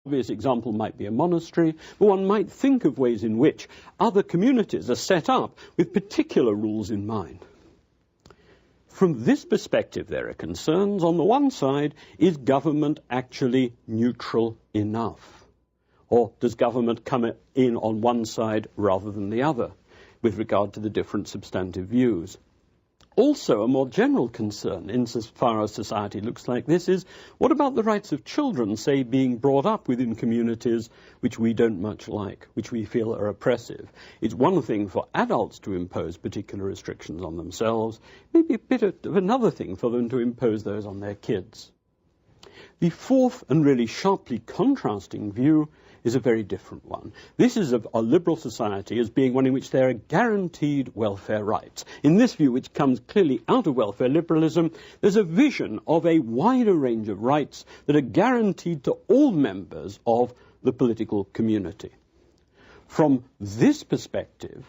obvious example might be a monastery, but one might think of ways in which other communities are set up with particular rules in mind. From this perspective, there are concerns. On the one side, is government actually neutral enough? Or does government come in on one side rather than the other with regard to the different substantive views? Also, a more general concern, insofar as society looks like this, is what about the rights of children, say, being brought up within communities which we don't much like, which we feel are oppressive? It's one thing for adults to impose particular restrictions on themselves, maybe a bit of another thing for them to impose those on their kids. The fourth and really sharply contrasting view is a very different one. This is of a liberal society as being one in which there are guaranteed welfare rights. In this view, which comes clearly out of welfare liberalism, there's a vision of a wider range of rights that are guaranteed to all members of the political community. From this perspective,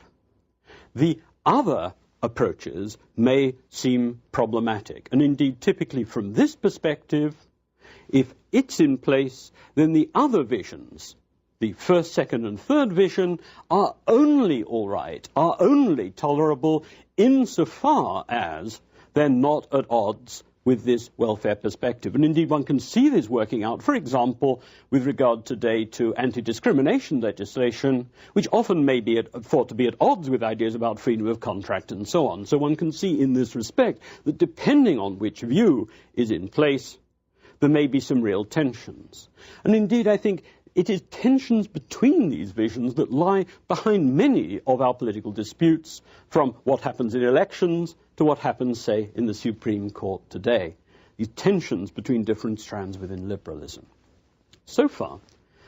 the other approaches may seem problematic. And indeed, typically from this perspective, if it's in place, then the other visions, the first, second and third vision, are only all right, are only tolerable insofar as they're not at odds with this welfare perspective. And indeed one can see this working out, for example, with regard today to anti-discrimination legislation, which often may be thought to be at odds with ideas about freedom of contract and so on. So one can see in this respect that depending on which view is in place, there may be some real tensions. And indeed, I think it is tensions between these visions that lie behind many of our political disputes, from what happens in elections to what happens, say, in the Supreme Court today. These tensions between different strands within liberalism. So far,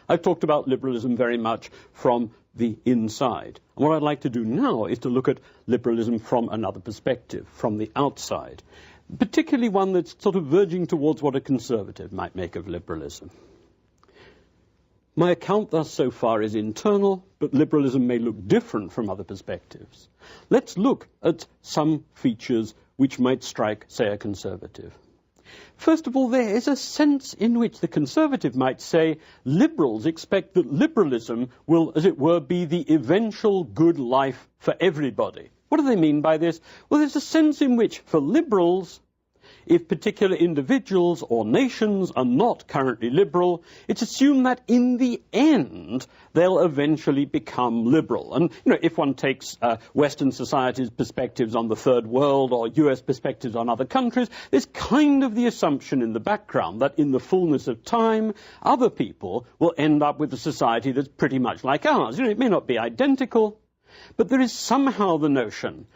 I've talked about liberalism very much from the inside. And what I'd like to do now is to look at liberalism from another perspective, from the outside, particularly one that's sort of verging towards what a conservative might make of liberalism. My account thus so far is internal, but liberalism may look different from other perspectives. Let's look at some features which might strike, say, a conservative. First of all, there is a sense in which the conservative might say liberals expect that liberalism will, as it were, be the eventual good life for everybody. What do they mean by this? Well, there's a sense in which, for liberals, if particular individuals or nations are not currently liberal, it's assumed that in the end they'll eventually become liberal. And, if one takes Western society's perspectives on the Third World or US perspectives on other countries, there's kind of the assumption in the background that in the fullness of time, other people will end up with a society that's pretty much like ours. It may not be identical, but there is somehow the notion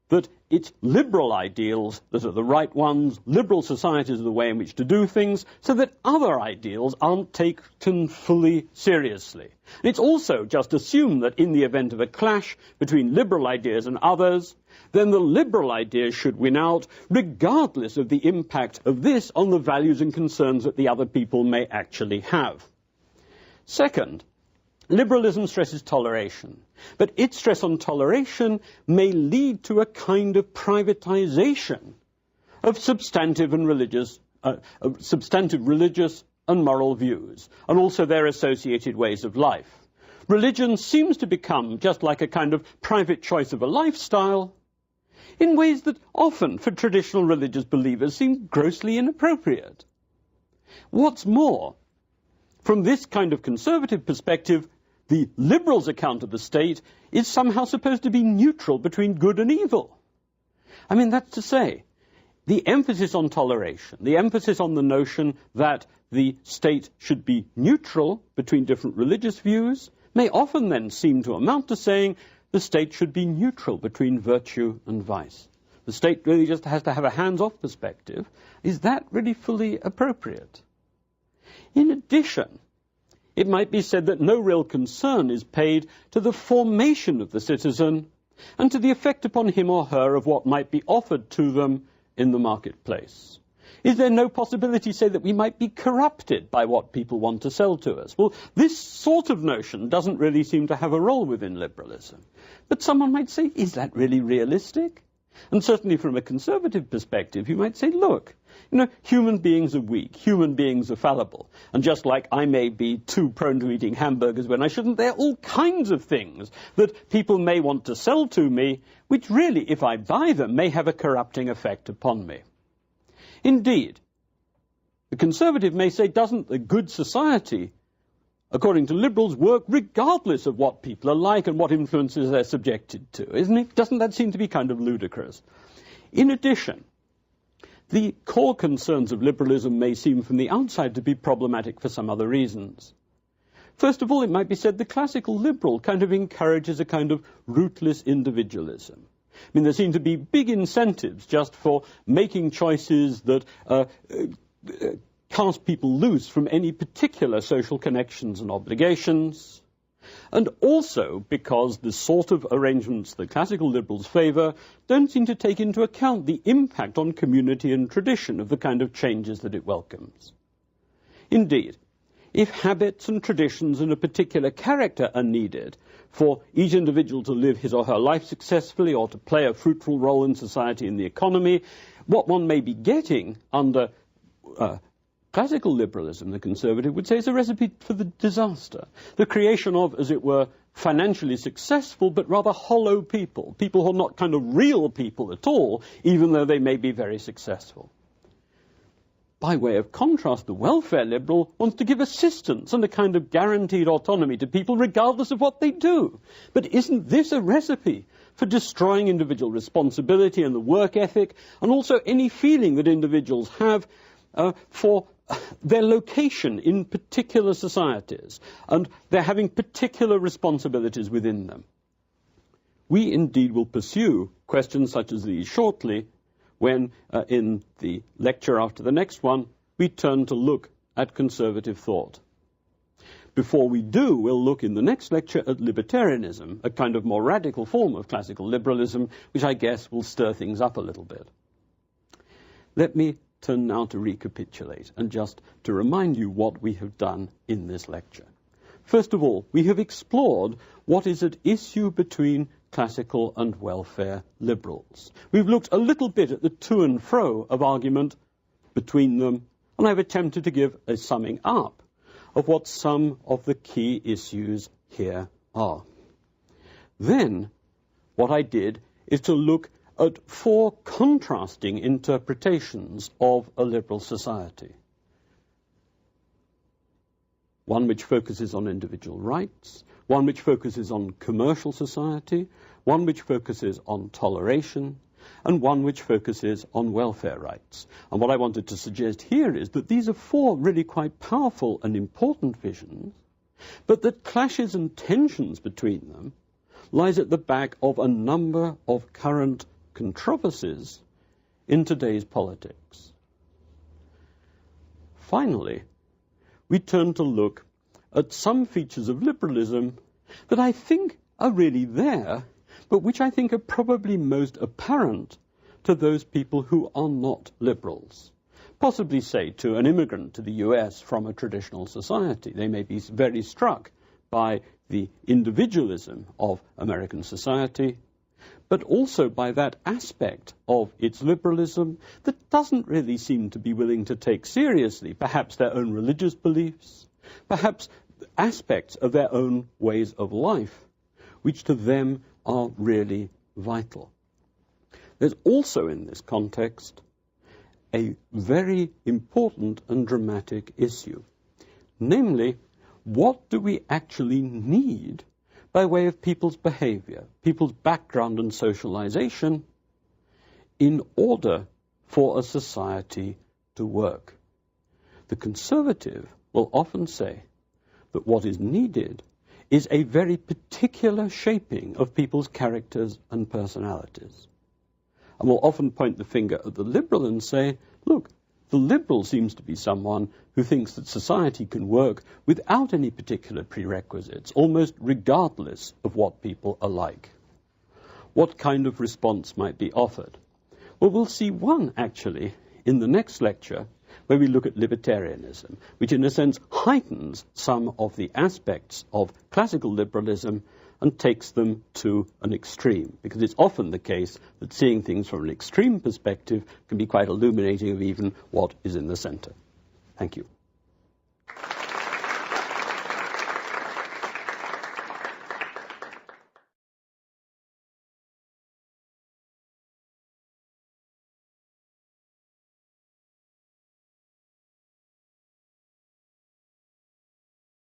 that it's liberal ideals that are the right ones, liberal societies are the way in which to do things, so that other ideals aren't taken fully seriously. And it's also just assumed that in the event of a clash between liberal ideas and others, then the liberal ideas should win out, regardless of the impact of this on the values and concerns that the other people may actually have. Second, liberalism stresses toleration, but its stress on toleration may lead to a kind of privatization of substantive religious and moral views, and also their associated ways of life. Religion seems to become just like a kind of private choice of a lifestyle, in ways that often, for traditional religious believers, seem grossly inappropriate. What's more, from this kind of conservative perspective, the liberals' account of the state is somehow supposed to be neutral between good and evil. I mean, that's to say, the emphasis on toleration, the emphasis on the notion that the state should be neutral between different religious views, may often then seem to amount to saying the state should be neutral between virtue and vice. The state really just has to have a hands-off perspective. Is that really fully appropriate? In addition, it might be said that no real concern is paid to the formation of the citizen and to the effect upon him or her of what might be offered to them in the marketplace. Is there no possibility, say, that we might be corrupted by what people want to sell to us? Well, this sort of notion doesn't really seem to have a role within liberalism. But someone might say, is that really realistic? And certainly from a conservative perspective, you might say, look, human beings are weak, human beings are fallible. And just like I may be too prone to eating hamburgers when I shouldn't, there are all kinds of things that people may want to sell to me, which really, if I buy them, may have a corrupting effect upon me. Indeed, the conservative may say, doesn't a good society, according to liberals, work regardless of what people are like and what influences they're subjected to, isn't it? Doesn't that seem to be kind of ludicrous? In addition, the core concerns of liberalism may seem from the outside to be problematic for some other reasons. First of all, it might be said the classical liberal kind of encourages a kind of rootless individualism. I mean, there seem to be big incentives just for making choices that cast people loose from any particular social connections and obligations, and also because the sort of arrangements the classical liberals favour don't seem to take into account the impact on community and tradition of the kind of changes that it welcomes. Indeed, if habits and traditions and a particular character are needed for each individual to live his or her life successfully or to play a fruitful role in society and the economy, what one may be getting under classical liberalism, the conservative would say, is a recipe for the disaster. The creation of, as it were, financially successful but rather hollow people. People who are not kind of real people at all, even though they may be very successful. By way of contrast, the welfare liberal wants to give assistance and a kind of guaranteed autonomy to people regardless of what they do. But isn't this a recipe for destroying individual responsibility and the work ethic, and also any feeling that individuals have for their location in particular societies, and they're having particular responsibilities within them? We indeed will pursue questions such as these shortly, when in the lecture after the next one, we turn to look at conservative thought. Before we do, we'll look in the next lecture at libertarianism, a kind of more radical form of classical liberalism, which I guess will stir things up a little bit. Let me turn now to recapitulate and just to remind you what we have done in this lecture. First of all, we have explored what is at issue between classical and welfare liberals. We've looked a little bit at the to and fro of argument between them, and I've attempted to give a summing up of what some of the key issues here are. Then, what I did is to look at four contrasting interpretations of a liberal society. One which focuses on individual rights, one which focuses on commercial society, one which focuses on toleration, and one which focuses on welfare rights. And what I wanted to suggest here is that these are four really quite powerful and important visions, but that clashes and tensions between them lies at the back of a number of current controversies in today's politics. Finally, we turn to look at some features of liberalism that I think are really there, but which I think are probably most apparent to those people who are not liberals. Possibly, say, to an immigrant to the US from a traditional society. They may be very struck by the individualism of American society, but also by that aspect of its liberalism that doesn't really seem to be willing to take seriously perhaps their own religious beliefs, perhaps aspects of their own ways of life, which to them are really vital. There's also in this context a very important and dramatic issue, namely, what do we actually need by way of people's behavior, people's background and socialization, in order for a society to work? The conservative will often say that what is needed is a very particular shaping of people's characters and personalities. And will often point the finger at the liberal and say, look, the liberal seems to be someone who thinks that society can work without any particular prerequisites, almost regardless of what people are like. What kind of response might be offered? Well, we'll see one, actually, in the next lecture, where we look at libertarianism, which in a sense heightens some of the aspects of classical liberalism and takes them to an extreme, because it's often the case that seeing things from an extreme perspective can be quite illuminating of even what is in the centre. Thank you.